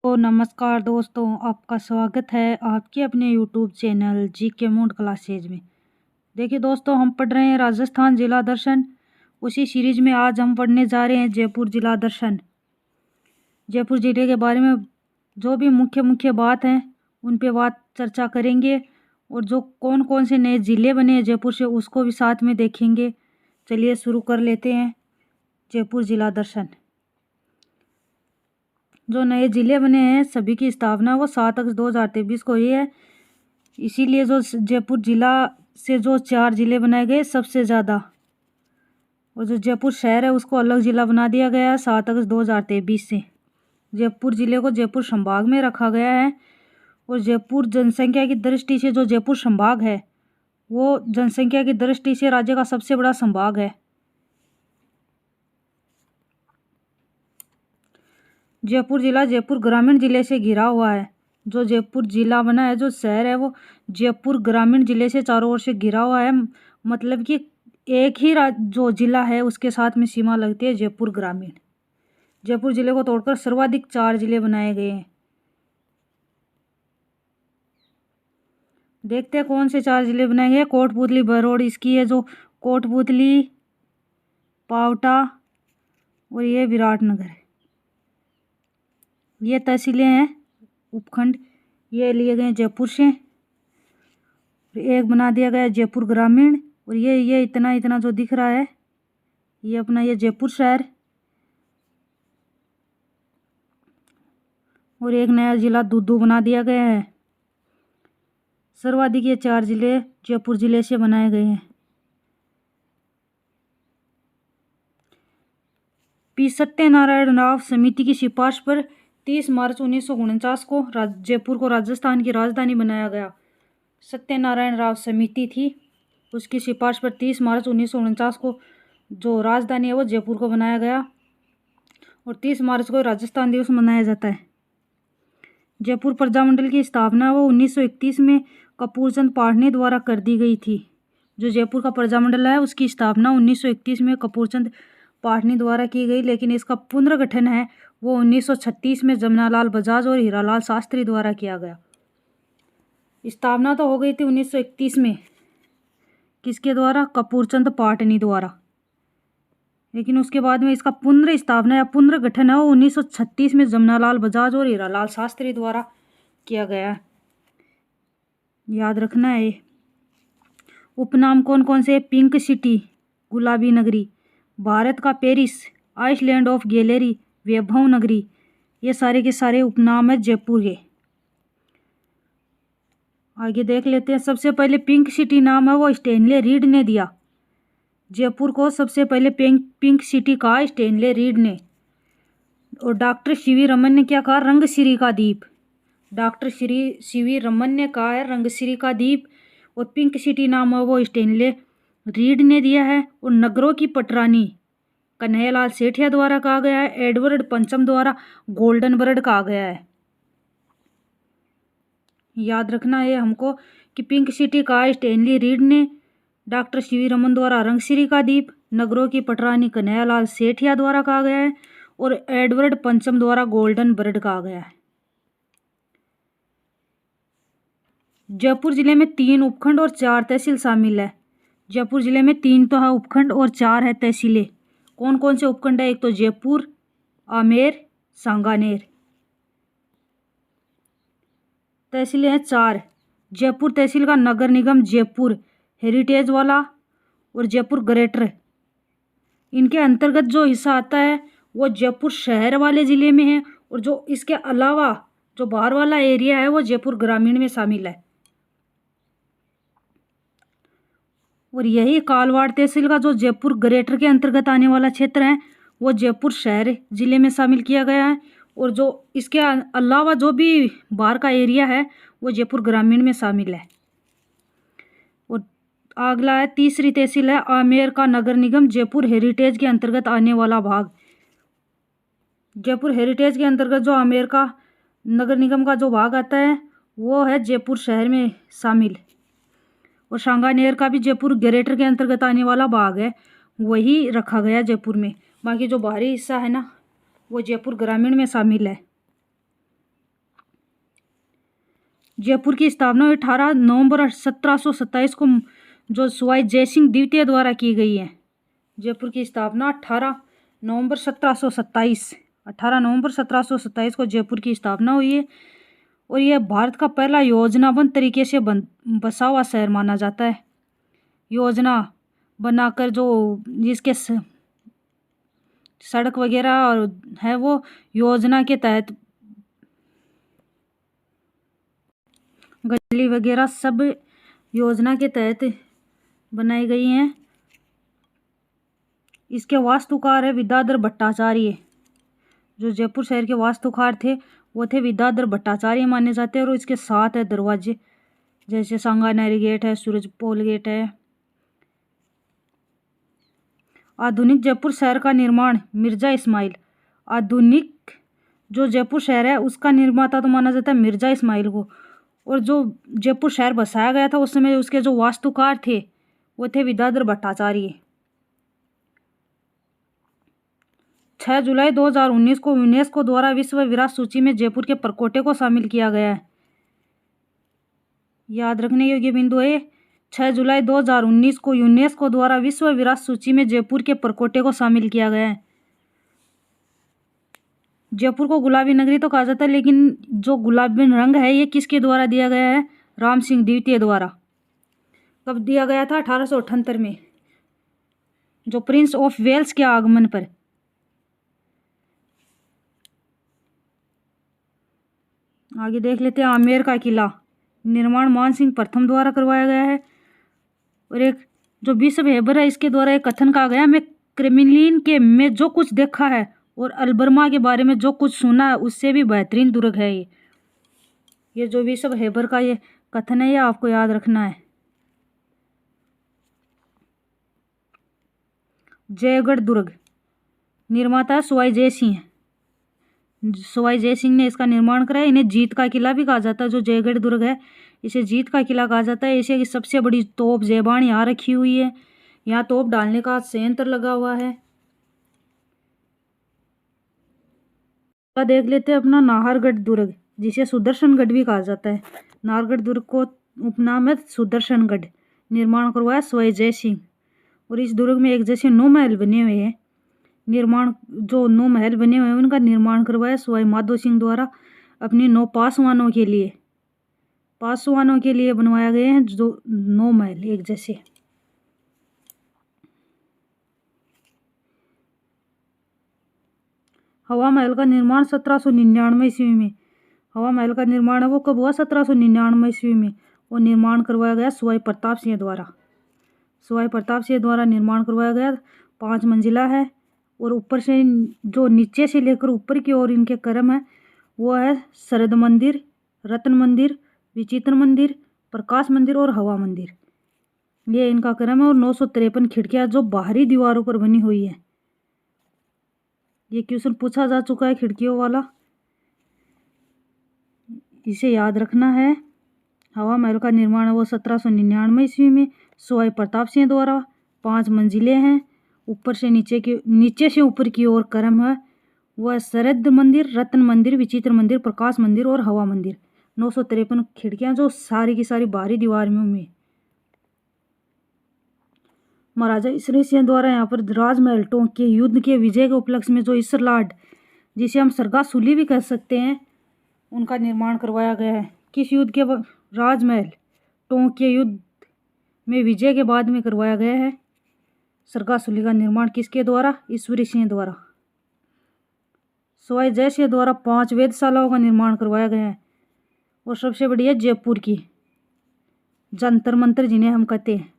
तो नमस्कार दोस्तों, आपका स्वागत है आपके अपने YouTube channel GK mood classes में। देखिए दोस्तों, हम पढ़ रहे हैं राजस्थान जिला दर्शन। उसी सीरीज में आज हम पढ़ने जा रहे हैं जयपुर जिला दर्शन। जयपुर जिले के बारे में जो भी मुख्य मुख्य बात हैं उन पे बात चर्चा करेंगे, और जो कौन कौन से नए ज़िले बने हैं जयपुर से उसको भी साथ में देखेंगे। चलिए शुरू कर लेते हैं जयपुर जिला दर्शन। जो नए ज़िले बने हैं सभी की स्थापना वो 7 अगस्त 2023 को हुई है। इसीलिए जो जयपुर जिला से जो 4 ज़िले बनाए गए सबसे ज़्यादा, और जो जयपुर शहर है उसको अलग ज़िला बना दिया गया है 7 अगस्त 2023 से। जयपुर ज़िले को जयपुर संभाग में रखा गया है, और जयपुर जनसंख्या की दृष्टि से जो जयपुर संभाग है वो जनसंख्या की दृष्टि से राज्य का सबसे बड़ा संभाग है। जयपुर जिला जयपुर ग्रामीण जिले से घिरा हुआ है। जो जयपुर जिला बना है, जो शहर है वो जयपुर ग्रामीण जिले से चारों ओर से घिरा हुआ है। मतलब कि एक ही जो जिला है उसके साथ में सीमा लगती है जयपुर ग्रामीण। जयपुर जिले को तोड़कर सर्वाधिक 4 जिले बनाए गए हैं। देखते हैं कौन से 4 जिले बनाए गए हैं। कोटपुतली बरौड़ इसकी है, जो कोटपुतली, पावटा और ये विराटनगर, ये तहसीलें हैं, उपखंड ये लिए गए जयपुर से। एक बना दिया गया जयपुर ग्रामीण, और ये इतना इतना जो दिख रहा है ये अपना ये जयपुर शहर, और एक नया जिला दूदू बना दिया गया है। सर्वाधिक ये 4 जिले जयपुर जिले से बनाए गए हैं। पी सत्यनारायण राव समिति की सिफारिश पर 30 मार्च 1949 को जयपुर को राजस्थान की राजधानी बनाया गया। सत्यनारायण राव समिति थी, उसकी सिफारिश पर 30 मार्च 1949 को जो राजधानी है वो जयपुर को बनाया गया, और 30 मार्च को राजस्थान दिवस मनाया जाता है। जयपुर प्रजामंडल की स्थापना वो 1931 में कपूरचंद पाटनी द्वारा कर दी गई थी। जो जयपुर का प्रजामंडल है उसकी स्थापना 1931 में कपूरचंद पाटनी द्वारा की गई, लेकिन इसका पुनर्गठन है वो 1936 में जमनालाल बजाज और हीरालाल शास्त्री द्वारा किया गया। स्थापना तो हो गई थी 1931 में, किसके द्वारा? कपूरचंद पाटनी द्वारा, लेकिन उसके बाद में इसका पुनर्स्थापना या पुनर्गठन है वो 1936 में जमनालाल बजाज और हीरालाल शास्त्री द्वारा किया गया है। याद रखना है। उपनाम कौन कौन से? पिंक सिटी, गुलाबी नगरी, भारत का पेरिस, आइसलैंड ऑफ गैलेरी, वैभव नगरी, ये सारे के सारे उपनाम है जयपुर के। आगे देख लेते हैं। सबसे पहले पिंक सिटी नाम है वो स्टैनले रीड ने दिया। जयपुर को सबसे पहले पिंक सिटी कहा स्टैनले रीड ने। और डॉक्टर सीवी रमन ने क्या कहा? रंगसिरी का द्वीप। डॉक्टर सीवी रमन ने कहा है रंगसिरी का द्वीप, और पिंक सिटी नाम है वो स्टैनले रीड ने दिया है। और नगरों की पटरानी कन्हैयालाल सेठिया द्वारा कहा गया है, एडवर्ड पंचम द्वारा गोल्डन बर्ड कहा गया है। याद रखना है हमको कि पिंक सिटी कहा स्टैनली रीड ने, डॉक्टर सीवी रमन द्वारा रंगसिरी का द्वीप, नगरों की पटरानी कन्हैयालाल सेठिया द्वारा कहा गया है, और एडवर्ड पंचम द्वारा गोल्डन बर्ड कहा गया है। जयपुर जिले में 3 उपखंड और 4 तहसील शामिल है। जयपुर जिले में 3 तो है उपखंड और 4 है तहसीलें। कौन कौन से उपखंड है? एक तो जयपुर, आमेर, सांगानेर। तहसीलें हैं 4। जयपुर तहसील का नगर निगम जयपुर हेरिटेज वाला और जयपुर ग्रेटर, इनके अंतर्गत जो हिस्सा आता है वो जयपुर शहर वाले ज़िले में है, और जो इसके अलावा जो बाहर वाला एरिया है वो जयपुर ग्रामीण में शामिल है। और यही कालवाड़ तहसील का जो जयपुर ग्रेटर के अंतर्गत आने वाला क्षेत्र है वो जयपुर शहर ज़िले में शामिल किया गया है, और जो इसके अलावा जो भी बाहर का एरिया है वो जयपुर ग्रामीण में शामिल है। और अगला है तीसरी तहसील है आमेर का नगर निगम जयपुर हेरिटेज के अंतर्गत आने वाला भाग। जयपुर हेरिटेज के अंतर्गत जो आमेर का नगर निगम का जो भाग आता है वो है जयपुर शहर में शामिल। और सांगानेर का भी जयपुर ग्रेटर के अंतर्गत आने वाला भाग है, वही रखा गया जयपुर में। बाकी जो बाहरी हिस्सा है ना वो जयपुर ग्रामीण में शामिल है। जयपुर की स्थापना 18 नवंबर 1727 को जो सवाई जयसिंह द्वितीय द्वारा की गई है। जयपुर की स्थापना 18 नवंबर 1727 को जयपुर की स्थापना हुई है और यह भारत का पहला योजनाबद्ध तरीके से बसा हुआ शहर माना जाता है। योजना बनाकर जो जिसके सड़क वगैरह और है वो योजना के तहत गली वगैरह सब योजना के तहत बनाई गई हैं। इसके वास्तुकार है विद्याधर भट्टाचार्य। जो जयपुर शहर के वास्तुकार थे वो थे विद्याधर भट्टाचार्य माने जाते हैं। और इसके 7 है दरवाजे, जैसे सांगानेरी गेट है, सूरजपोल गेट है। आधुनिक जयपुर शहर का निर्माण मिर्जा इस्माइल। आधुनिक जो जयपुर शहर है उसका निर्माता तो माना जाता है मिर्जा इस्माइल को। और जो जयपुर शहर बसाया गया था उस समय उसके जो वास्तुकार थे वो थे विद्याधर भट्टाचार्य। 6 जुलाई 2019 को यूनेस्को द्वारा विश्व विरासत सूची में जयपुर के परकोटे को शामिल किया गया है। याद रखने योग्य बिंदु है 6 जुलाई 2019 को यूनेस्को द्वारा विश्व विरासत सूची में जयपुर के परकोटे को शामिल किया गया है। जयपुर को गुलाबी नगरी तो कहा जाता है, लेकिन जो गुलाबी रंग है ये किसके द्वारा दिया गया है? राम सिंह द्वितीय द्वारा। कब दिया गया था? 1878 में, जो प्रिंस ऑफ वेल्स के आगमन पर। आगे देख लेते हैं आमेर का किला। निर्माण मानसिंह प्रथम द्वारा करवाया गया है। और एक जो बिशप हेबर है इसके द्वारा एक कथन कहा गया, मैं क्रेमलिन के में जो कुछ देखा है और अलबर्मा के बारे में जो कुछ सुना है उससे भी बेहतरीन दुर्ग है ये जो बिशप हेबर का ये कथन है ये आपको याद रखना है। जयगढ़ दुर्ग, निर्माता है सवाई जय सिंह। सवाई जय सिंह ने इसका निर्माण कराया। इन्हें जीत का किला भी कहा जाता है। जो जयगढ़ दुर्ग है इसे जीत का किला कहा जाता है। एशिया की सबसे बड़ी तोप जेबान यहाँ रखी हुई है। यहाँ तोप डालने का संयंत्र लगा हुआ है। देख लेते हैं अपना नाहरगढ़ दुर्ग, जिसे सुदर्शनगढ़ भी कहा जाता है। नाहरगढ़ दुर्ग को उपनाम है सुदर्शनगढ़। निर्माण करवाया सवाई जय सिंह। और इस दुर्ग में एक जैसे 9 महल बने हुए हैं। निर्माण जो 9 महल बने हुए हैं उनका निर्माण करवाया सवाई माधो सिंह द्वारा अपने 9 पासवानों के लिए। पासवानों के लिए बनवाया गए हैं जो 9 महल एक जैसे। हवा महल का निर्माण 1799 ईस्वी में। हवा महल का निर्माण है वो कब हुआ? 1799 ईस्वी में। और निर्माण करवाया गया सवाई प्रताप सिंह द्वारा। सवाई प्रताप सिंह द्वारा निर्माण करवाया गया। 5 मंजिला है। और ऊपर से जो नीचे से लेकर ऊपर की ओर इनके क्रम है वो है शरद मंदिर, रत्न मंदिर, विचित्र मंदिर, प्रकाश मंदिर और हवा मंदिर। ये इनका क्रम है। और 953 खिड़कियां जो बाहरी दीवारों पर बनी हुई है। ये क्वेश्चन पूछा जा चुका है खिड़कियों वाला, इसे याद रखना है। हवा महल का निर्माण है वो 1799 ईस्वी में सवाई प्रताप सिंह द्वारा। 5 मंजिलें हैं। ऊपर से नीचे से ऊपर की ओर क्रम है वह शरद मंदिर, रत्न मंदिर, विचित्र मंदिर, प्रकाश मंदिर और हवा मंदिर। 953 खिड़कियां जो सारी की सारी बाहरी दीवार में। महाराजा ईश्वरी सिंह द्वारा यहाँ पर राजमहल टोंक के युद्ध के विजय के उपलक्ष्य में जो ईश्वरलाड, जिसे हम सरगासुली भी कह सकते हैं, उनका निर्माण करवाया गया है। किस युद्ध के? राजमहल टोंक के युद्ध में विजय के बाद में करवाया गया है। सरगासुली का निर्माण किसके द्वारा? ईश्वरी सिंह द्वारा। सवाई जय सिंह द्वारा 5 वेधशालाओं का निर्माण करवाया गया है। और सबसे बड़ी है जयपुर की जंतर मंतर जिन्हें हम कहते हैं।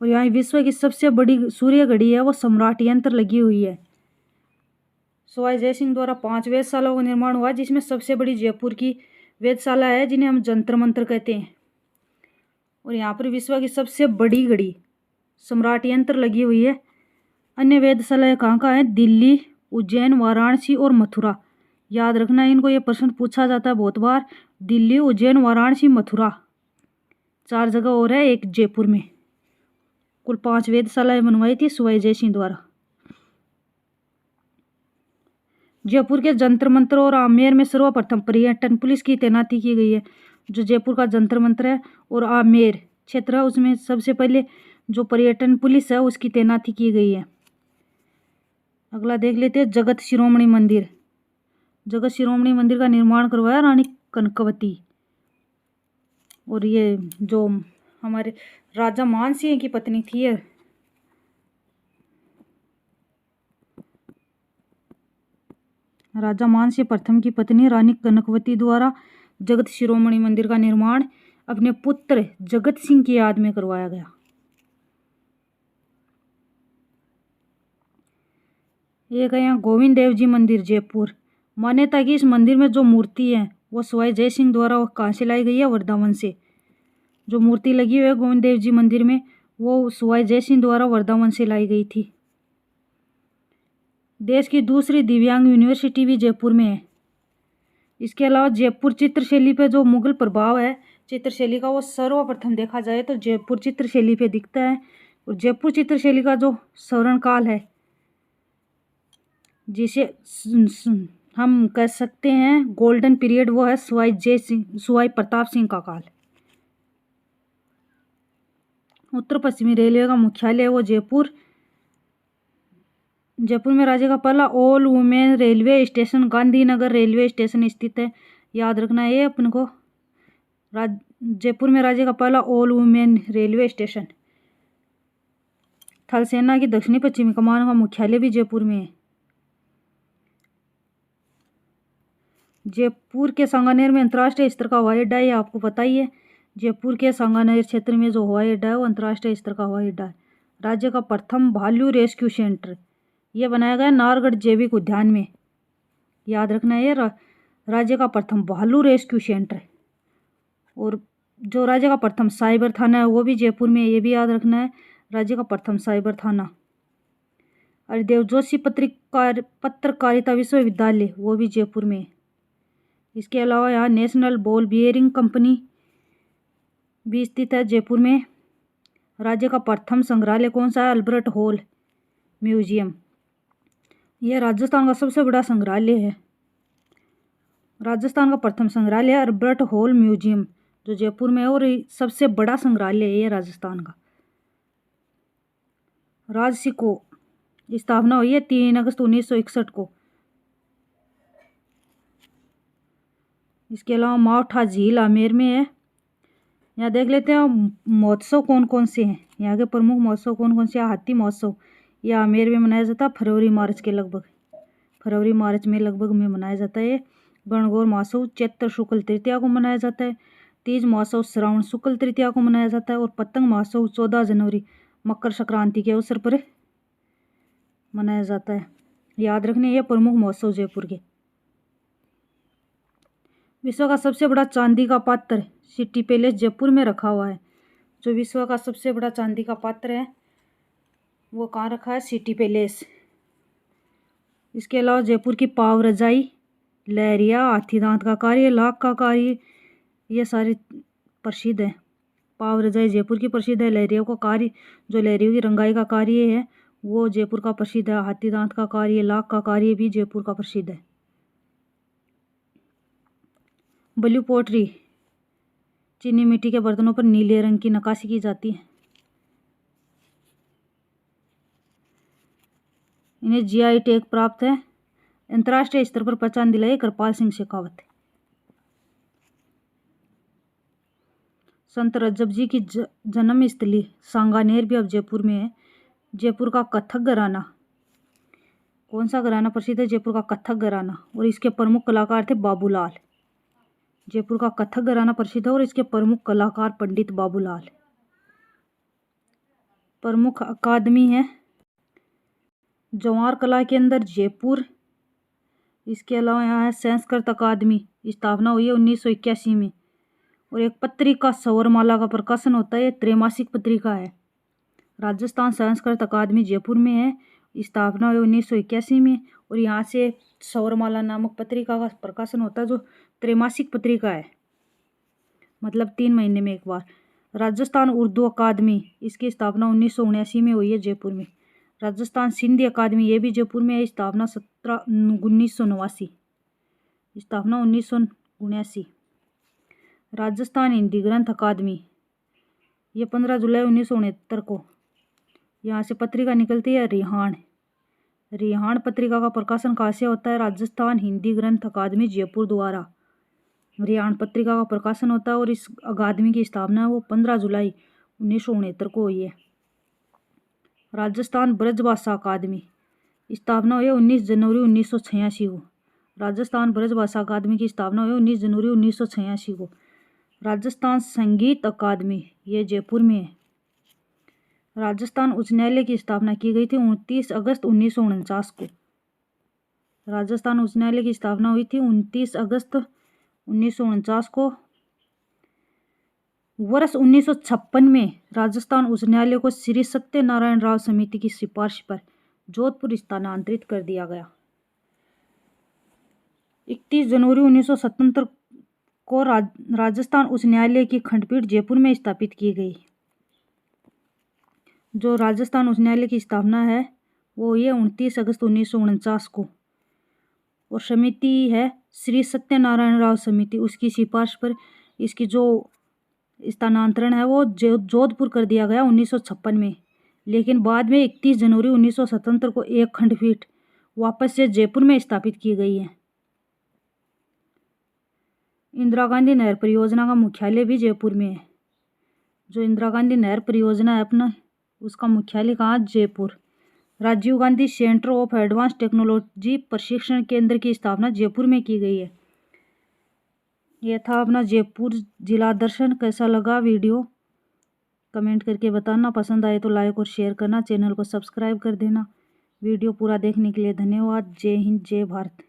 और यहाँ विश्व की सबसे बड़ी सूर्य घड़ी है वो सम्राट यंत्र लगी हुई है। सवाई जय सिंह द्वारा 5 वेधशालाओं का निर्माण हुआ जिसमें सबसे बड़ी जयपुर की वेधशाला है जिन्हें हम जंतर मंतर कहते हैं। और यहाँ पर विश्व की सबसे बड़ी घड़ी सम्राट यंत्र लगी हुई है। अन्य वेधशालाएं कहाँ कहाँ है? दिल्ली, उज्जैन, वाराणसी और मथुरा। याद रखना इनको, ये प्रश्न पूछा जाता है बहुत बार। दिल्ली, उज्जैन, वाराणसी, मथुरा, 4 जगह और है एक जयपुर में। कुल 5 वेधशालाएं बनवाई थी सवाई जय सिंह द्वारा। जयपुर के जंतर मंतर और आमेर में सर्वप्रथम पर्यटन पुलिस की तैनाती की गई है। जो जयपुर का जंतर मंतर है और आमेर क्षेत्र है उसमें सबसे पहले जो पर्यटन पुलिस है उसकी तैनाती की गई है। अगला देख लेते हैं जगत शिरोमणि मंदिर। जगत शिरोमणि मंदिर का निर्माण करवाया रानी कनकवती, और ये जो हमारे राजा मानसिंह की पत्नी थी है। राजा मानसिंह प्रथम की पत्नी रानी कनकवती द्वारा जगत शिरोमणि मंदिर का निर्माण अपने पुत्र जगत सिंह की याद में करवाया गया। एक है यहाँ गोविंद देव जी मंदिर जयपुर। मान्यता है कि इस मंदिर में जो मूर्ति है वो सवाई जय सिंह द्वारा कहाँ से लाई गई है, वृंदावन से। जो मूर्ति लगी हुई है गोविंद देव जी मंदिर में वो सवाई जय सिंह द्वारा वृंदावन से लाई गई थी। देश की दूसरी दिव्यांग यूनिवर्सिटी भी जयपुर में है। इसके अलावा जयपुर चित्रशैली पे जो मुगल प्रभाव है चित्रशैली का वो सर्वप्रथम देखा जाए तो जयपुर चित्रशैली पे दिखता है। और जयपुर चित्रशैली का जो स्वर्ण काल है जिसे हम कह सकते हैं गोल्डन पीरियड, वो है सवाई प्रताप सिंह का काल। उत्तर पश्चिमी रेलवे का मुख्यालय वो जयपुर में राज्य का पहला all women railway station Gandhinagar railway station स्थित है। याद रखना है ये अपन को। जयपुर में राज्य का पहला ऑल वुमेन रेलवे स्टेशन। थल सेना की दक्षिणी पश्चिमी कमान का मुख्यालय भी जयपुर में है। जयपुर के सांगानेर में अंतर्राष्ट्रीय स्तर का हवाई अड्डा है, आपको पता ही है। जयपुर के सांगानेर क्षेत्र में जो हवाई अड्डा है वो अंतर्राष्ट्रीय स्तर का हवाई अड्डा है। राज्य का प्रथम भालू रेस्क्यू सेंटर ये बनाया गया नाहरगढ़ जैविक उद्यान में। याद रखना है ये राज्य का प्रथम भालू रेस्क्यू सेंटर। और जो राज्य का प्रथम साइबर थाना है वो भी जयपुर में है, ये भी याद रखना है, राज्य का प्रथम साइबर थाना। और देवजोशी पत्रकारिता विश्वविद्यालय वो भी जयपुर में है। इसके अलावा यहाँ नेशनल बॉल बियरिंग कंपनी भी स्थित है जयपुर में। राज्य का प्रथम संग्रहालय कौन सा है, अल्बर्ट हॉल म्यूजियम। यह राजस्थान का सबसे बड़ा संग्रहालय है। राजस्थान का प्रथम संग्रहालय है अल्बर्ट हॉल म्यूजियम जो जयपुर में है, और सबसे बड़ा संग्रहालय है ये राजस्थान का। राजसिको की स्थापना हुई है 3 अगस्त 1961 को। इसके अलावा मावठा झील आमेर में है। यहाँ देख लेते हैं महोत्सव कौन कौन से हैं। यहाँ के प्रमुख महोत्सव कौन कौन से हैं। हाथी महोत्सव यह आमेर में मनाया जाता है फरवरी मार्च में लगभग में मनाया जाता है। गणगौर महोत्सव चैत्र शुक्ल तृतीया को मनाया जाता है। तीज महोत्सव श्रावण शुक्ल तृतीया को मनाया जाता है। और पतंग महोत्सव 14 जनवरी मकर संक्रांति के अवसर पर मनाया जाता है। याद रखने ये प्रमुख महोत्सव जयपुर के। विश्व का सबसे बड़ा चांदी का पात्र सिटी पैलेस जयपुर में रखा हुआ है। जो विश्व का सबसे बड़ा चांदी का पात्र है वो कहाँ रखा है, सिटी पैलेस। इसके अलावा जयपुर की पाव रजाई, लहरिया, हाथी दांत का कार्य, लाख का कार्य ये सारे प्रसिद्ध है। पाव रजाई जयपुर की प्रसिद्ध है। लहरियों का कार्य जो लहरियों की रंगाई का कार्य है वो जयपुर का प्रसिद्ध है। हाथी दांत का कार्य, लाख का कार्य भी जयपुर का प्रसिद्ध है। ब्लू पोट्री चीनी मिट्टी के बर्तनों पर नीले रंग की नक्काशी की जाती है। इन्हें जीआई टैग प्राप्त है। अंतर्राष्ट्रीय स्तर पर पहचान दिलाई कृपाल सिंह शेखावत। संत रज्जब जी की जन्म स्थली सांगानेर भी अब जयपुर में है। जयपुर का कथक घराना, कौन सा घराना प्रसिद्ध है, जयपुर का कथक घराना, और इसके प्रमुख कलाकार थे बाबूलाल। जयपुर का कथक घराना प्रसिद्ध है और इसके प्रमुख कलाकार पंडित बाबूलाल। प्रमुख अकादमी है जवाहर कला के अंदर जयपुर। इसके अलावा यहाँ है संस्कृत अकादमी, स्थापना हुई है 1981 में। और एक पत्रिका सौरमाला का प्रकाशन होता है, ये त्रैमासिक पत्रिका है। राजस्थान संस्कृत अकादमी जयपुर में है, स्थापना हुई 1981 में। और यहाँ से सौरमाला नामक पत्रिका का प्रकाशन होता है जो त्रैमासिक पत्रिका है, मतलब 3 महीने में एक बार। राजस्थान उर्दू अकादमी, इसकी स्थापना 1979 में हुई है जयपुर में। राजस्थान सिंधी अकादमी, ये भी जयपुर में है। स्थापना 1989। स्थापना 1979। राजस्थान हिंदी ग्रंथ अकादमी, ये 15 जुलाई 1969 को यहाँ से पत्रिका निकलती है रिहाण। रिहाण पत्रिका का प्रकाशन कहाँ से होता है? राजस्थान हिंदी ग्रंथ अकादमी जयपुर द्वारा रिहाण पत्रिका का प्रकाशन होता है। और इस अकादमी की स्थापना है वो 15 जुलाई 1969 को हुई है। राजस्थान ब्रजभाषा अकादमी, स्थापना हुई है 19 जनवरी 1986 को। राजस्थान ब्रजभाषा अकादमी की स्थापना हुई 19 जनवरी 1986 को। राजस्थान संगीत अकादमी, ये जयपुर में है। राजस्थान उच्च न्यायालय की स्थापना की गई थी 29 अगस्त 1949 को। राजस्थान उच्च न्यायालय की स्थापना हुई थी 29 अगस्त 1949 को। वर्ष 1956 में राजस्थान उच्च न्यायालय को श्री सत्यनारायण राव समिति की सिफारिश पर जोधपुर स्थानांतरित कर दिया गया। 31 जनवरी 1977 को राजस्थान उच्च न्यायालय की खंडपीठ जयपुर में स्थापित की गई। जो राजस्थान उच्च न्यायालय की स्थापना है वो ये 29 अगस्त 1949 को। और समिति है श्री सत्यनारायण राव समिति, उसकी सिफारिश पर इसकी जो स्थानांतरण है वो जोधपुर कर दिया गया 1956 में। लेकिन बाद में 31 जनवरी 1977 को एक खंडपीठ वापस से जयपुर में स्थापित की गई है। इंदिरा गांधी नहर परियोजना का मुख्यालय भी जयपुर में है। जो इंदिरा गांधी नहर परियोजना है अपना, उसका मुख्यालय कहाँ? Jaipur. Rajiv Gandhi centre of advance technology प्रशिक्षण केंद्र की स्थापना जयपुर में की गई है। यह था अपना जयपुर जिला दर्शन। कैसा लगा वीडियो कमेंट करके बताना। पसंद आए तो लाइक और शेयर करना, चैनल को सब्सक्राइब कर देना। वीडियो पूरा देखने के लिए धन्यवाद। जय हिंद, जय भारत।